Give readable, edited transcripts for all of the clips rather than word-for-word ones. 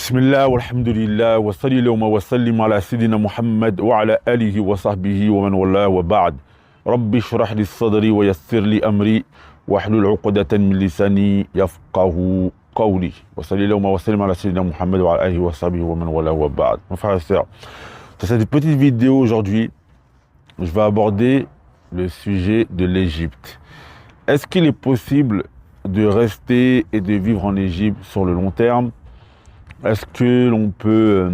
بسم الله والحمد لله وصلي اللهم وسلم على سيدنا محمد وعلى آله وصحبه ومن والاه وبعد. ربي اشرح لي صدري ويسر لي أمري واحلل عقدة من لساني يفقه قولي. وصلي اللهم وسلم على سيدنا محمد وعلى آله وصحبه ومن والاه وبعد. Mon frère et sœur, dans cette petite vidéo aujourd'hui, je vais aborder le sujet de l'Égypte. Est-ce qu'il est possible de rester et de vivre en Égypte sur le long terme? Est-ce que l'on peut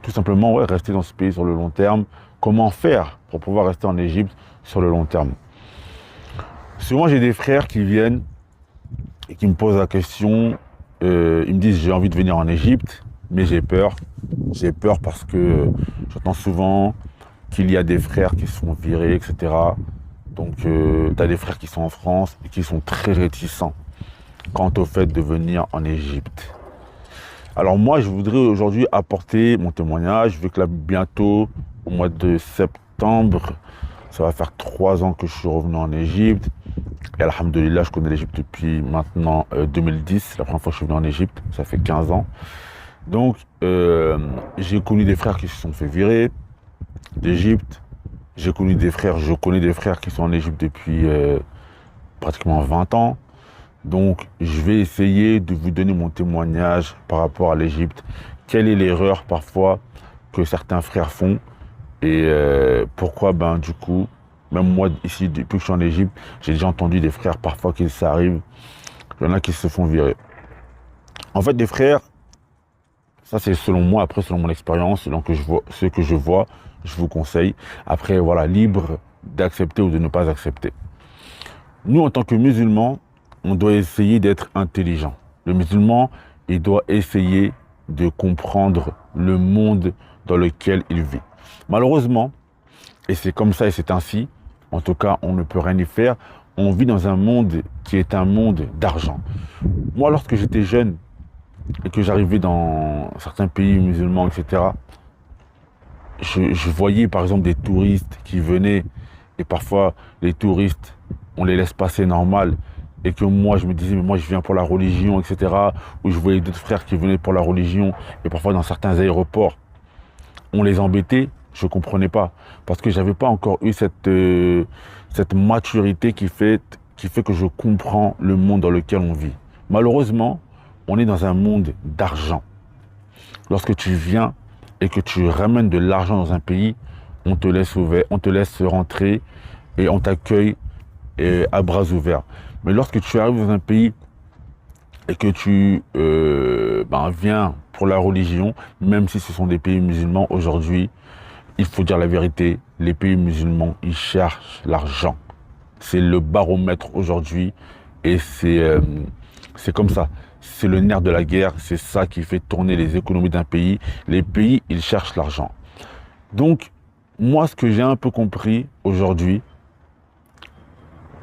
tout simplement rester dans ce pays sur le long terme? Comment faire pour pouvoir rester en Égypte sur le long terme? Souvent, j'ai des frères qui viennent et qui me posent la question. Ils me disent, j'ai envie de venir en Égypte, mais j'ai peur. J'ai peur parce que j'entends souvent qu'il y a des frères qui se font virer, etc. Donc, tu as des frères qui sont en France et qui sont très réticents quant au fait de venir en Égypte. Alors moi, je voudrais aujourd'hui apporter mon témoignage, vu que là, bientôt, au mois de septembre, ça va faire 3 ans que je suis revenu en Égypte. Et alhamdoulilah, je connais l'Égypte depuis maintenant 2010. La première fois que je suis venu en Égypte, ça fait 15 ans. Donc, j'ai connu des frères qui se sont fait virer d'Égypte. Je connais des frères qui sont en Égypte depuis pratiquement 20 ans. Donc, je vais essayer de vous donner mon témoignage par rapport à l'Égypte. Quelle est l'erreur parfois que certains frères font et pourquoi, du coup, même moi ici, depuis que je suis en Égypte, j'ai déjà entendu des frères parfois qu'il s'arrive, il y en a qui se font virer. En fait, des frères, ça c'est selon moi, après selon mon expérience, selon ce que je vois, je vous conseille. Après, voilà, libre d'accepter ou de ne pas accepter. Nous, en tant que musulmans, on doit essayer d'être intelligent. Le musulman, il doit essayer de comprendre le monde dans lequel il vit. Malheureusement, et c'est comme ça et c'est ainsi, en tout cas, on ne peut rien y faire, on vit dans un monde qui est un monde d'argent. Moi, lorsque j'étais jeune et que j'arrivais dans certains pays musulmans, etc., je voyais par exemple des touristes qui venaient et parfois les touristes, on les laisse passer normal. Et que moi, je me disais, mais moi, je viens pour la religion, etc. Ou je voyais d'autres frères qui venaient pour la religion. Et parfois, dans certains aéroports, on les embêtait. Je ne comprenais pas. Parce que je n'avais pas encore eu cette maturité qui fait que je comprends le monde dans lequel on vit. Malheureusement, on est dans un monde d'argent. Lorsque tu viens et que tu ramènes de l'argent dans un pays, on te laisse rentrer et on t'accueille à bras ouverts. Mais lorsque tu arrives dans un pays et que tu viens pour la religion, même si ce sont des pays musulmans aujourd'hui, il faut dire la vérité, les pays musulmans, ils cherchent l'argent. C'est le baromètre aujourd'hui et c'est comme ça. C'est le nerf de la guerre, c'est ça qui fait tourner les économies d'un pays. Les pays, ils cherchent l'argent. Donc, moi, ce que j'ai un peu compris aujourd'hui,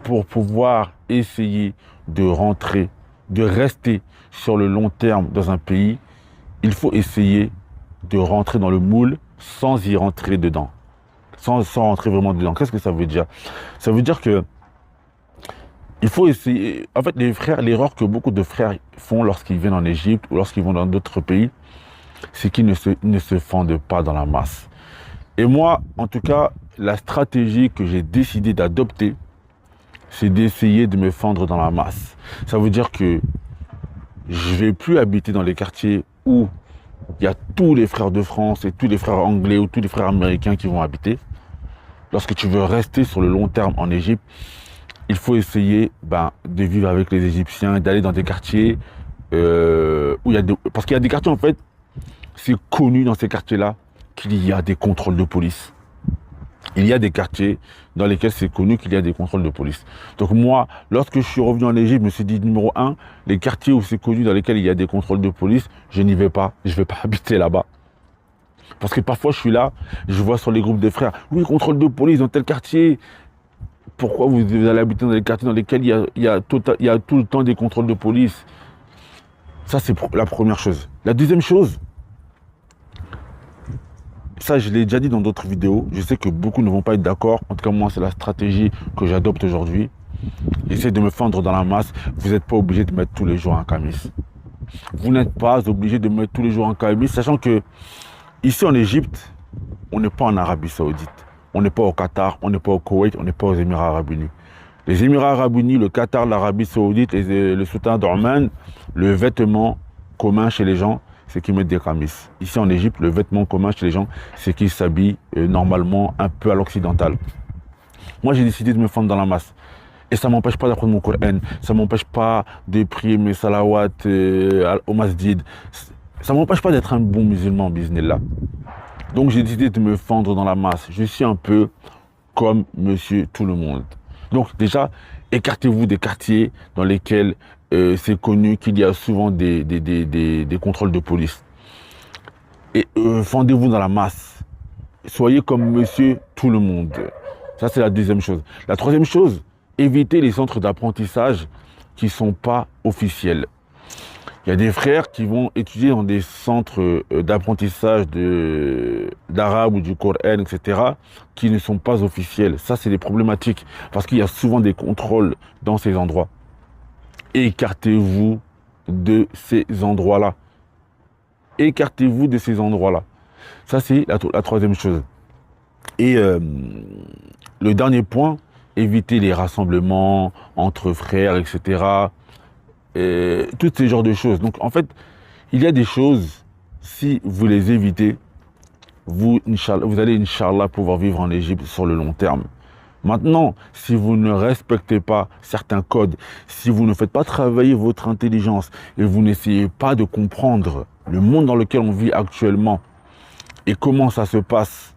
pour pouvoir essayer de rentrer, de rester sur le long terme dans un pays, il faut essayer de rentrer dans le moule sans y rentrer dedans. Sans rentrer vraiment dedans. Qu'est-ce que ça veut dire? Ça veut dire que il faut essayer. En fait, les frères, l'erreur que beaucoup de frères font lorsqu'ils viennent en Égypte ou lorsqu'ils vont dans d'autres pays, c'est qu'ils ne se fendent pas dans la masse. Et moi, en tout cas, la stratégie que j'ai décidé d'adopter, c'est d'essayer de me fendre dans la masse. Ça veut dire que je ne vais plus habiter dans les quartiers où il y a tous les frères de France et tous les frères anglais ou tous les frères américains qui vont habiter. Lorsque tu veux rester sur le long terme en Égypte, il faut essayer de vivre avec les Égyptiens, d'aller dans des quartiers où il y a parce qu'il y a des quartiers, en fait, c'est connu dans ces quartiers-là qu'il y a des contrôles de police. Il y a des quartiers dans lesquels c'est connu qu'il y a des contrôles de police. Donc moi, lorsque je suis revenu en Égypte, je me suis dit, numéro 1, les quartiers où c'est connu, dans lesquels il y a des contrôles de police, je n'y vais pas. Je ne vais pas habiter là-bas. Parce que parfois, je suis là, je vois sur les groupes des frères, oui, contrôle de police dans tel quartier. Pourquoi vous allez habiter dans des quartiers dans lesquels il y a tout le temps des contrôles de police? Ça, c'est la première chose. La deuxième chose, ça, je l'ai déjà dit dans d'autres vidéos. Je sais que beaucoup ne vont pas être d'accord. En tout cas, moi, c'est la stratégie que j'adopte aujourd'hui. J'essaie de me fendre dans la masse. Vous n'êtes pas obligé de mettre tous les jours un camis. vous n'êtes pas obligé de mettre tous les jours en camis, sachant que ici en Égypte, on n'est pas en Arabie Saoudite, on n'est pas au Qatar, on n'est pas au Koweït, on n'est pas aux Émirats Arabes Unis. Les Émirats Arabes Unis, le Qatar, l'Arabie Saoudite, le Sultanat d'Oman, le vêtement commun chez les gens, c'est qu'ils mettent des camis. Ici en Égypte, le vêtement commun chez les gens, c'est qu'ils s'habillent normalement un peu à l'occidental. Moi, j'ai décidé de me fondre dans la masse. Et ça ne m'empêche pas d'apprendre mon Coran, ça ne m'empêche pas de prier mes salawats au masjid. Ça ne m'empêche pas d'être un bon musulman, bismillah. Donc j'ai décidé de me fondre dans la masse. Je suis un peu comme monsieur tout le monde. Donc déjà, écartez-vous des quartiers dans lesquels c'est connu qu'il y a souvent des contrôles de police. Et fondez-vous dans la masse. Soyez comme monsieur tout le monde. Ça, c'est la deuxième chose. La troisième chose, évitez les centres d'apprentissage qui ne sont pas officiels. Il y a des frères qui vont étudier dans des centres d'apprentissage d'arabe ou du Coran, etc., qui ne sont pas officiels. Ça, c'est des problématiques parce qu'il y a souvent des contrôles dans ces endroits. Écartez-vous de ces endroits-là. Écartez-vous de ces endroits-là. Ça, c'est la troisième chose. Et le dernier point, évitez les rassemblements entre frères, etc., tous ces genres de choses. Donc en fait, il y a des choses, si vous les évitez, vous allez, Inch'Allah, pouvoir vivre en Égypte sur le long terme. Maintenant, si vous ne respectez pas certains codes, si vous ne faites pas travailler votre intelligence et vous n'essayez pas de comprendre le monde dans lequel on vit actuellement et comment ça se passe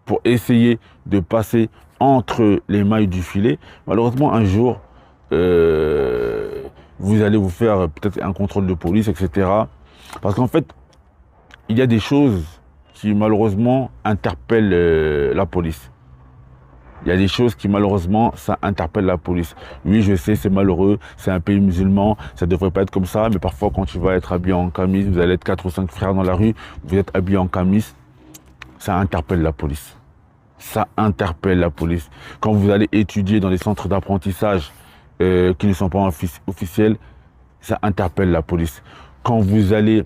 pour essayer de passer entre les mailles du filet, malheureusement, un jour, vous allez vous faire peut-être un contrôle de police, etc. Parce qu'en fait, il y a des choses qui malheureusement interpellent la police. Il y a des choses qui malheureusement, ça interpelle la police. Oui, je sais, c'est malheureux, c'est un pays musulman, ça ne devrait pas être comme ça, mais parfois quand tu vas être habillé en camis, vous allez être 4 ou 5 frères dans la rue, vous êtes habillé en camis, ça interpelle la police. Ça interpelle la police. Quand vous allez étudier dans des centres d'apprentissage qui ne sont pas officiels, ça interpelle la police. Quand vous allez,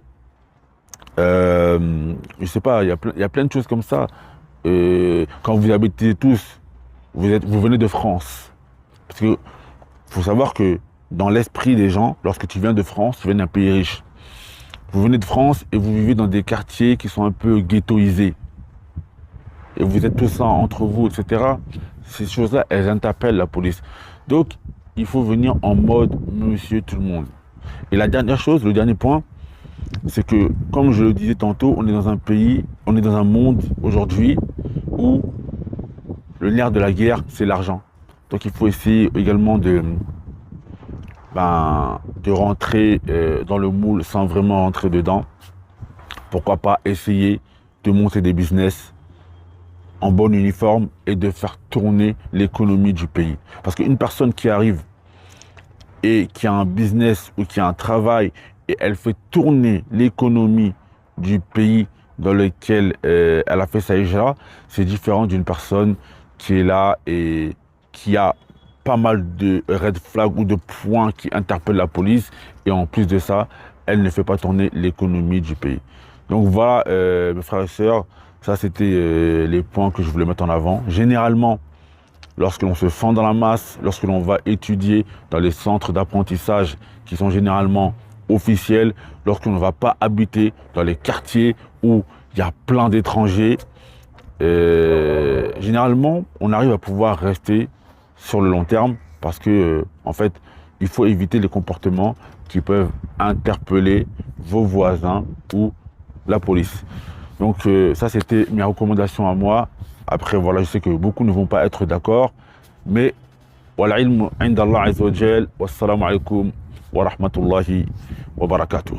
je sais pas, il y a plein de choses comme ça. Quand vous habitez tous, vous venez de France. Parce que faut savoir que dans l'esprit des gens, lorsque tu viens de France, tu viens d'un pays riche. Vous venez de France et vous vivez dans des quartiers qui sont un peu ghettoisés. Et vous êtes tous entre vous, etc. Ces choses-là, elles interpellent la police. Donc, il faut venir en mode monsieur tout le monde. Et la dernière chose, le dernier point, c'est que, comme je le disais tantôt, on est dans un pays, on est dans un monde aujourd'hui où le nerf de la guerre, c'est l'argent. Donc, il faut essayer également de rentrer dans le moule sans vraiment rentrer dedans. Pourquoi pas essayer de monter des business en bon uniforme et de faire tourner l'économie du pays. Parce qu'une personne qui arrive et qui a un business ou qui a un travail et elle fait tourner l'économie du pays dans lequel elle a fait sa hijra, c'est différent d'une personne qui est là et qui a pas mal de red flags ou de points qui interpellent la police et en plus de ça, elle ne fait pas tourner l'économie du pays. Donc voilà, mes frères et sœurs, ça c'était les points que je voulais mettre en avant. Généralement, lorsque l'on se fend dans la masse, lorsque l'on va étudier dans les centres d'apprentissage qui sont généralement officiels, lorsque l'on ne va pas habiter dans les quartiers où il y a plein d'étrangers, généralement, on arrive à pouvoir rester sur le long terme parce que, en fait, il faut éviter les comportements qui peuvent interpeller vos voisins ou la police. Donc ça, c'était mes recommandations à moi. Après, voilà, je sais que beaucoup ne vont pas être d'accord. Mais, wal ilmu inda Allah azza wa jal. Wassalamu alaikum wa rahmatullahi wa barakatuh.